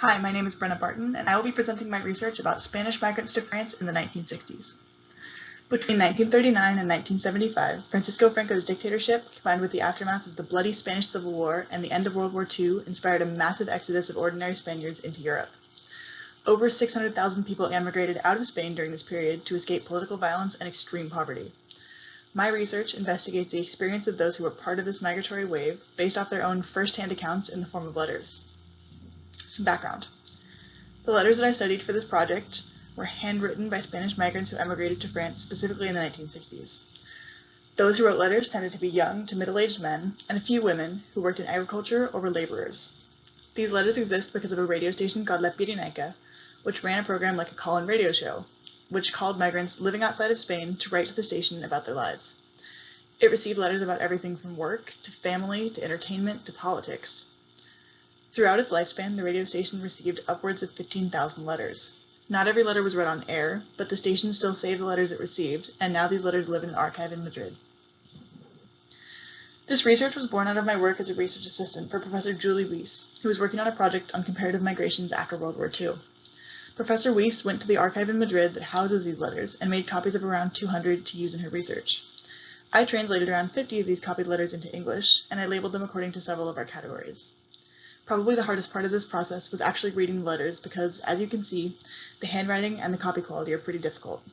Hi, my name is Brenna Barton, and I will be presenting my research about Spanish migrants to France in the 1960s. Between 1939 and 1975, Francisco Franco's dictatorship, combined with the aftermath of the bloody Spanish Civil War and the end of World War II, inspired a massive exodus of ordinary Spaniards into Europe. Over 600,000 people emigrated out of Spain during this period to escape political violence and extreme poverty. My research investigates the experience of those who were part of this migratory wave based off their own first-hand accounts in the form of letters. Some background. The letters that I studied for this project were handwritten by Spanish migrants who emigrated to France, specifically in the 1960s. Those who wrote letters tended to be young to middle-aged men, and a few women who worked in agriculture or were laborers. These letters exist because of a radio station called La Pirenaica, which ran a program like a call-in radio show, which called migrants living outside of Spain to write to the station about their lives. It received letters about everything from work, to family, to entertainment, to politics. Throughout its lifespan, the radio station received upwards of 15,000 letters. Not every letter was read on air, but the station still saved the letters it received, and now these letters live in an archive in Madrid. This research was born out of my work as a research assistant for Professor Julie Weiss, who was working on a project on comparative migrations after World War II. Professor Weiss went to the archive in Madrid that houses these letters and made copies of around 200 to use in her research. I translated around 50 of these copied letters into English, and I labeled them according to several of our categories. Probably the hardest part of this process was actually reading the letters because, as you can see, the handwriting and the copy quality are pretty difficult.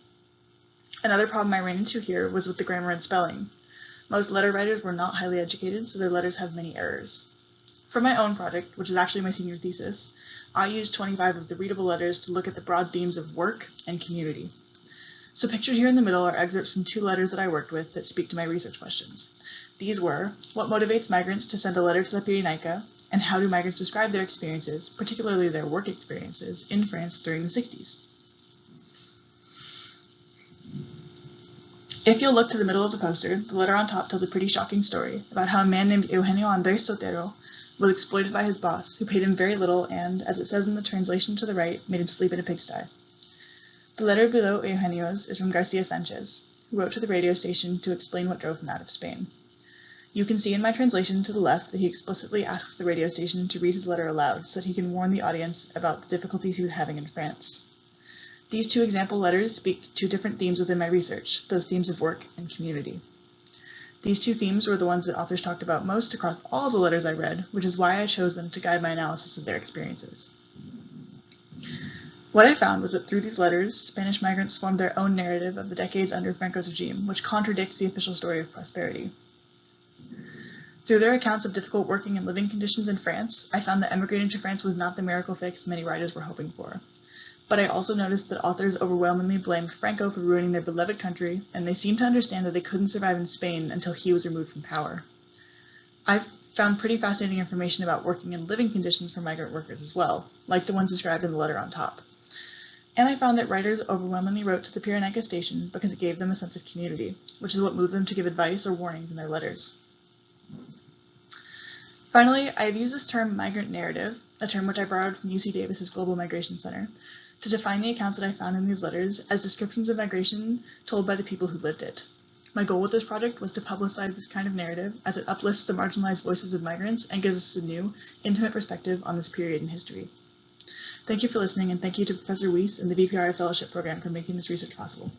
Another problem I ran into here was with the grammar and spelling. Most letter writers were not highly educated, so their letters have many errors. For my own project, which is actually my senior thesis, I used 25 of the readable letters to look at the broad themes of work and community. So pictured here in the middle are excerpts from 2 letters that I worked with that speak to my research questions. These were, what motivates migrants to send a letter to La Pirenaica, and how do migrants describe their experiences, particularly their work experiences, in France during the 60s? If you'll look to the middle of the poster, the letter on top tells a pretty shocking story about how a man named Eugenio Andrés Sotero was exploited by his boss, who paid him very little and, as it says in the translation to the right, made him sleep in a pigsty. The letter below Eugenio's is from Garcia Sanchez, who wrote to the radio station to explain what drove him out of Spain. You can see in my translation to the left that he explicitly asks the radio station to read his letter aloud so that he can warn the audience about the difficulties he was having in France. These 2 example letters speak to different themes within my research, those themes of work and community. These 2 themes were the ones that authors talked about most across all the letters I read, which is why I chose them to guide my analysis of their experiences. What I found was that through these letters, Spanish migrants formed their own narrative of the decades under Franco's regime, which contradicts the official story of prosperity. Through their accounts of difficult working and living conditions in France, I found that emigrating to France was not the miracle fix many writers were hoping for. But I also noticed that authors overwhelmingly blamed Franco for ruining their beloved country, and they seemed to understand that they couldn't survive in Spain until he was removed from power. I've found pretty fascinating information about working and living conditions for migrant workers as well, like the ones described in the letter on top. And I found that writers overwhelmingly wrote to the Pirenaica station because it gave them a sense of community, which is what moved them to give advice or warnings in their letters. Finally, I have used this term migrant narrative, a term which I borrowed from UC Davis's Global Migration Center, to define the accounts that I found in these letters as descriptions of migration told by the people who lived it. My goal with this project was to publicize this kind of narrative as it uplifts the marginalized voices of migrants and gives us a new, intimate perspective on this period in history. Thank you for listening, and thank you to Professor Weiss and the VPRI Fellowship Program for making this research possible.